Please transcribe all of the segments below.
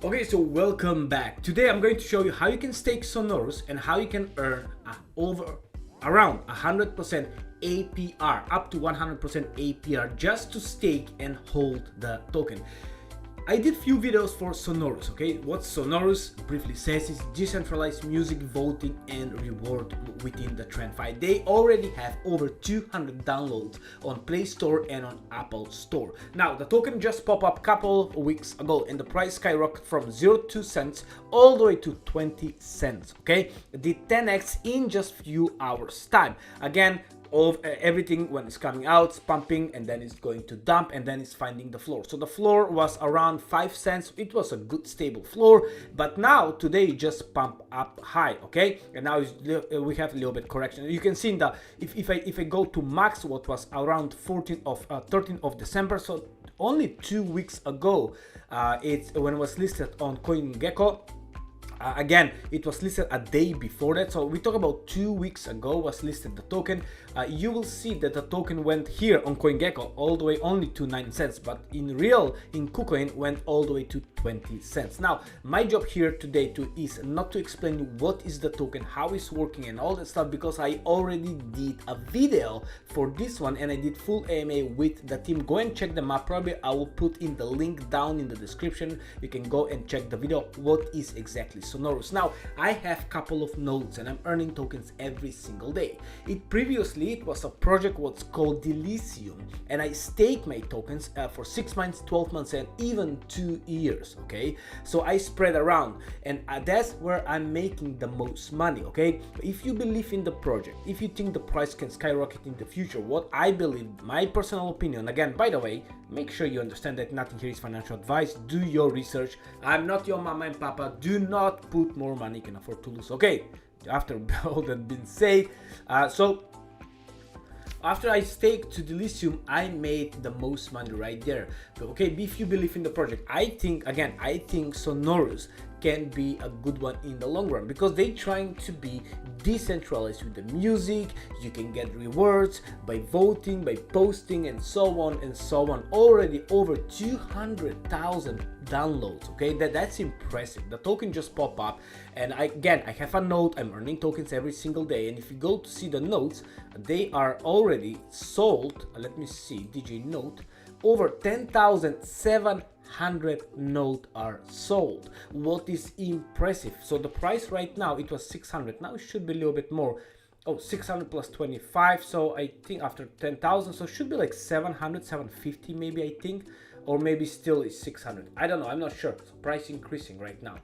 Okay, so welcome back. Today I'm going to show you how you can stake Sonorus and how you can earn around 100% APR, up to 100% APR just to stake and hold the token. I did few videos for Sonorus, okay? What Sonorus briefly says is decentralized music voting and reward within the TradFi. They already have over 200 downloads on Play Store and on Apple Store. Now, the token just popped up a couple of weeks ago and the price skyrocketed from 0.2 cents all the way to 20 cents, okay? It did 10x in just few hours time. Again, everything when it's coming out, it's pumping, and then it's going to dump, and then it's finding the floor. So the floor was around 5 cents. It was a good stable floor, but now today it just pumped up high, okay? And now we have a little bit correction. You can see in the if I go to max, what was around 13th of December, so only 2 weeks ago, it's when it was listed on CoinGecko. Again, it was listed a day before that, so we talk about 2 weeks ago was listed the token. You will see that the token went here on CoinGecko all the way only to 9 cents, but in KuCoin went all the way to 20 cents. Now, my job here today is not to explain you what is the token, how it's working and all that stuff, because I already did a video for this one and I did full AMA with the team. Go and check them out. Probably I will put in the link down in the description. You can go and check the video what is exactly Sonorus. Now, I have couple of nodes and I'm earning tokens every single day. Previously it was a project what's called Delicium, and I stake my tokens for 6 months, 12 months, and even 2 years. Okay, so I spread around, and that's where I'm making the most money. Okay, if you believe in the project, if you think the price can skyrocket in the future, what I believe, my personal opinion, again, by the way, make sure you understand that nothing here is financial advice. Do your research. I'm not your mama and papa. Do not put more money you can afford to lose. Okay, after all that been said, so after I staked to Delicium, I made the most money right there. Okay, if you believe in the project, I think Sonorus can be a good one in the long run because they're trying to be decentralized with the music. You can get rewards by voting, by posting, and so on and so on. Already over 200,000 downloads. Okay, that's impressive. The token just popped up, and I have a node. I'm earning tokens every single day, and if you go to see the nodes, they are already sold. Let me see, DJ node, over 10,700 nodes are sold. What is impressive, so the price right now, it was 600, now it should be a little bit more. Oh, 600 plus 25, so I think after 10,000, so it should be like 700, 750 maybe, I think, or maybe still is 600. I don't know, I'm not sure. So price increasing right now.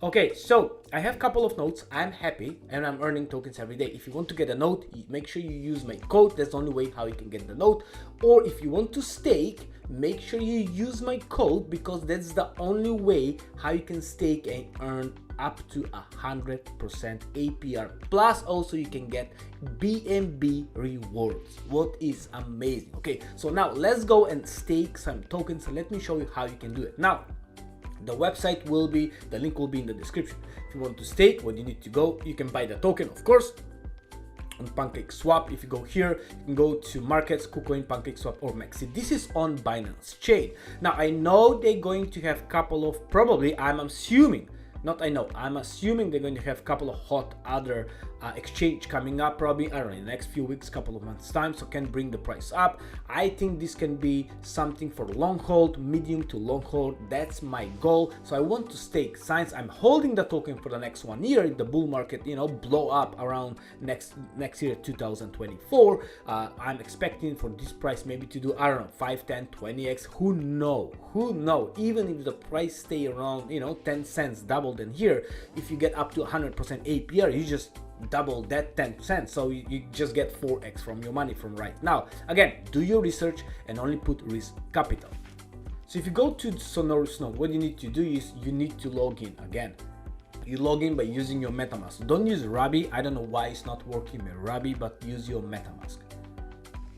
Okay, so I have a couple of nodes. I'm happy and I'm earning tokens every day. If you want to get a node, make sure you use my code. That's the only way how you can get the node. Or if you want to stake, make sure you use my code, because that's the only way how you can stake and earn up to 100% APR. Plus also you can get BNB rewards, what is amazing. Okay, so now let's go and stake some tokens, and let me show you how you can do it. Now, the website will be, the link will be in the description. If you want to stake, what you need to go, you can buy the token, of course, on PancakeSwap. If you go here, you can go to markets, KuCoin, PancakeSwap, or Maxi. This is on Binance chain. Now, I know they're going to have couple of, probably, I'm assuming they're going to have a couple of hot other exchange coming up, probably, I don't know, in the next few weeks, couple of months time, so can bring the price up. I think this can be something for long hold, medium to long hold. That's my goal. So I want to stake. Since I'm holding the token for the next 1 year, if the bull market, you know, blow up around next year, 2024, I'm expecting for this price maybe to do, I don't know, 5, 10, 20x. Who know? Even if the price stay around, you know, 10 cents, double than here, if you get up to 100% APR, you just double that 10 cents, so you just get 4x from your money from right now. Again, do your research and only put risk capital. So if you go to Sonorus node, what you need to do is you need to log in. Again, you log in by using your MetaMask. Don't use Ruby. I don't know why it's not working with Ruby, but use your MetaMask.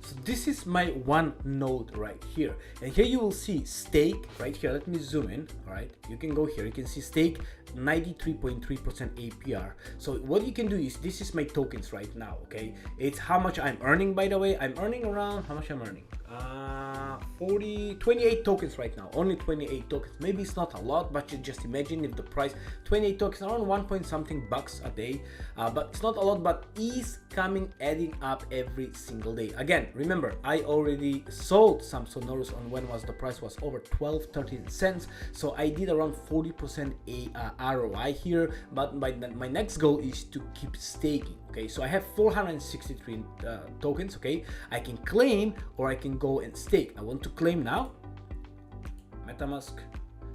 So this is my one node right here, and here you will see stake right here. Let me zoom in. All right, you can go here, you can see stake 93.3% APR. So what you can do is, this is my tokens right now. Okay, it's how much I'm earning. By the way, I'm earning around, how much I'm earning, 28 tokens right now, only 28 tokens. Maybe it's not a lot, but you just imagine if the price 28 tokens, around 1 point something bucks a day, but it's not a lot, but is coming adding up every single day. Again, remember, I already sold some Sonorus on when was the price was over 12-13 cents, so I did around 40% ROI here. But my next goal is to keep staking. Okay, so I have 463 tokens. Okay, I can claim or I can go and stake. I want to claim now. MetaMask,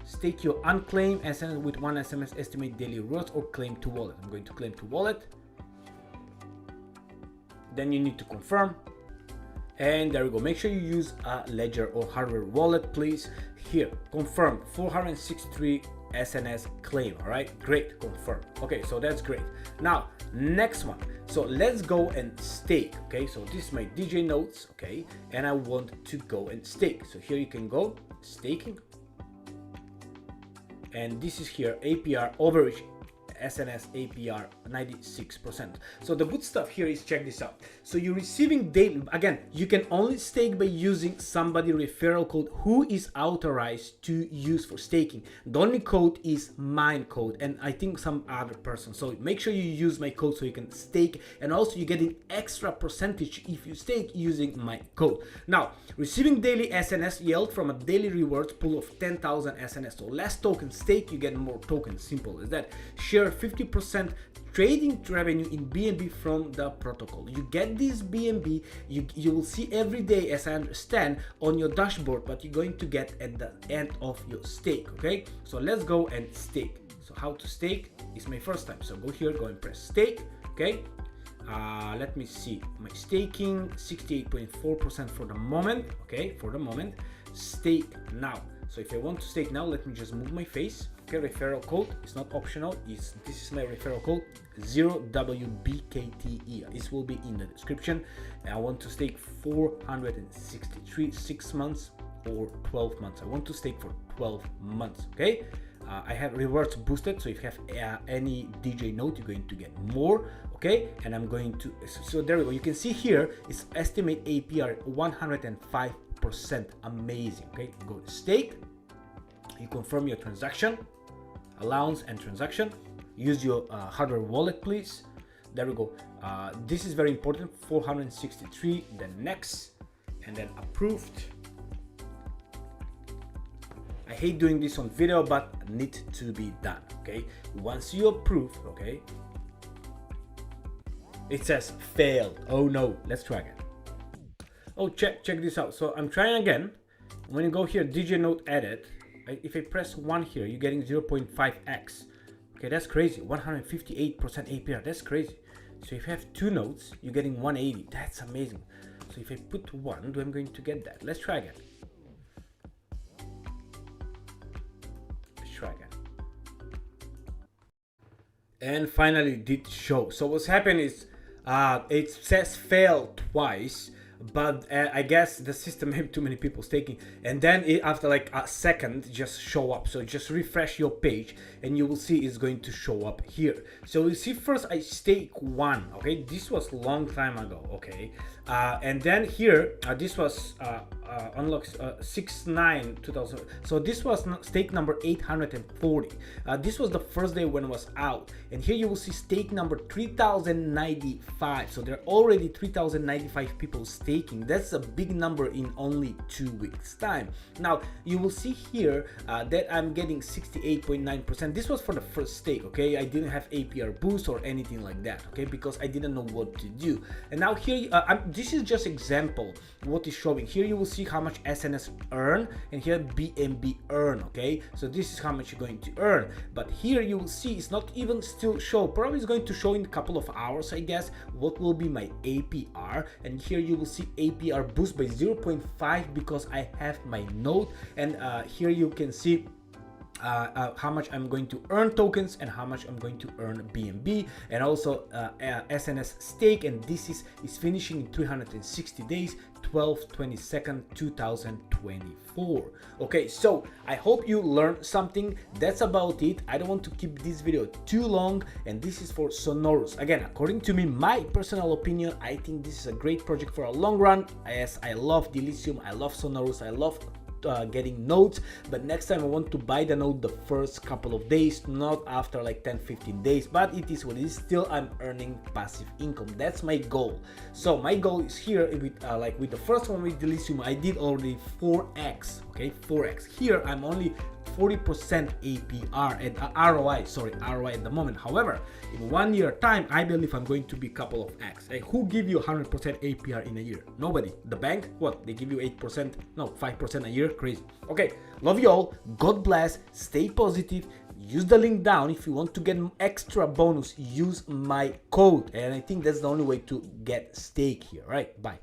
stake your unclaimed SMS with 1 SMS estimate daily rewards, or claim to wallet. I'm going to claim to wallet. Then you need to confirm, and there we go. Make sure you use a ledger or hardware wallet, please. Here, confirm 463 SNS claim. All right, great, confirm. Okay, so that's great. Now next one, so let's go and stake. Okay, so this is my DJ notes. Okay, and I want to go and stake. So here you can go staking, and this is here APR overage SNS APR 96%. So the good stuff here is, check this out. So you're receiving daily, again, you can only stake by using somebody referral code who is authorized to use for staking. The only code is mine code, and I think some other person. So make sure you use my code so you can stake, and also you get an extra percentage if you stake using my code. Now, receiving daily SNS yield from a daily rewards pool of 10,000 SNS. So less tokens stake, you get more tokens. Simple as that. Share 50% trading revenue in BNB from the protocol. You get this BNB, you will see every day, as I understand, on your dashboard, but you're going to get at the end of your stake. Okay, so let's go and stake. So how to stake is my first time. So go here, go and press stake. Okay, let me see my staking, 68.4% for the moment. Okay, for the moment, stake now. So if I want to stake now, let me just move my face. Okay, referral code is not optional. This is my referral code 0WBKTE. This will be in the description. And I want to stake 463, 6 months or 12 months. I want to stake for 12 months. Okay, I have rewards boosted, so if you have any DJ node, you're going to get more. Okay, and I'm going to, so there we go. You can see here it's estimate APR 105%. Amazing. Okay, go to stake. You confirm your transaction, allowance and transaction. Use your hardware wallet, please. There we go. This is very important. 463, then next, and then approved. I hate doing this on video, but need to be done. Okay, once you approve, okay, it says failed. Oh no, let's try again. Oh, check this out. So I'm trying again. When you go here, DJ node edit, if I press 1 here, you're getting 0.5x. Okay, that's crazy. 158% APR. That's crazy. So if you have 2 nodes, you're getting 180. That's amazing. So if I put 1, I'm going to get that. Let's try again. Let's try again. And finally, it did show. So what's happened is it says fail twice. But I guess the system had too many people staking, and then after like a second just show up. So just refresh your page and you will see it's going to show up here. So you see, first I stake 1. Okay, this was long time ago. Okay, and then here this was unlocks 6/9/2000. So this was stake number 840. This was the first day when it was out, and here you will see stake number 3095. So there are already 3095 people staking. That's a big number in only 2 weeks time. Now you will see here that I'm getting 68.9%. This was for the first stake. Okay, I didn't have APR boost or anything like that. Okay, because I didn't know what to do. And now here this is just example what is showing. Here you will see how much SNS earn, and here BNB earn. Okay, so this is how much you're going to earn, but here you will see it's not even still show. Probably it's going to show in a couple of hours, I guess, what will be my APR. And here you will see APR boost by 0.5 because I have my node, and here you can see how much I'm going to earn tokens and how much I'm going to earn BNB, and also SNS stake, and this is finishing in 360 days, 22nd 2024. Okay, so I hope you learned something. That's about it. I don't want to keep this video too long, and this is for Sonorus. Again, according to me, my personal opinion, I think this is a great project for a long run, as I love Dilithium, I love Sonorus, I love getting nodes, but next time I want to buy the node the first couple of days, not after like 10-15 days. But it is what it is. Still, I'm earning passive income. That's my goal. So my goal is here with like with the first one with Dilithium, I did already 4x. Okay, 4x. Here I'm only 40% APR and ROI at the moment. However, in 1 year time, I believe I'm going to be couple of X. Like, who give you 100% APR in a year? Nobody. The bank, what? They give you 8%, no, 5% a year. Crazy. Okay, love you all. God bless. Stay positive. Use the link down if you want to get extra bonus. Use my code, and I think that's the only way to get stake here. Right? Bye.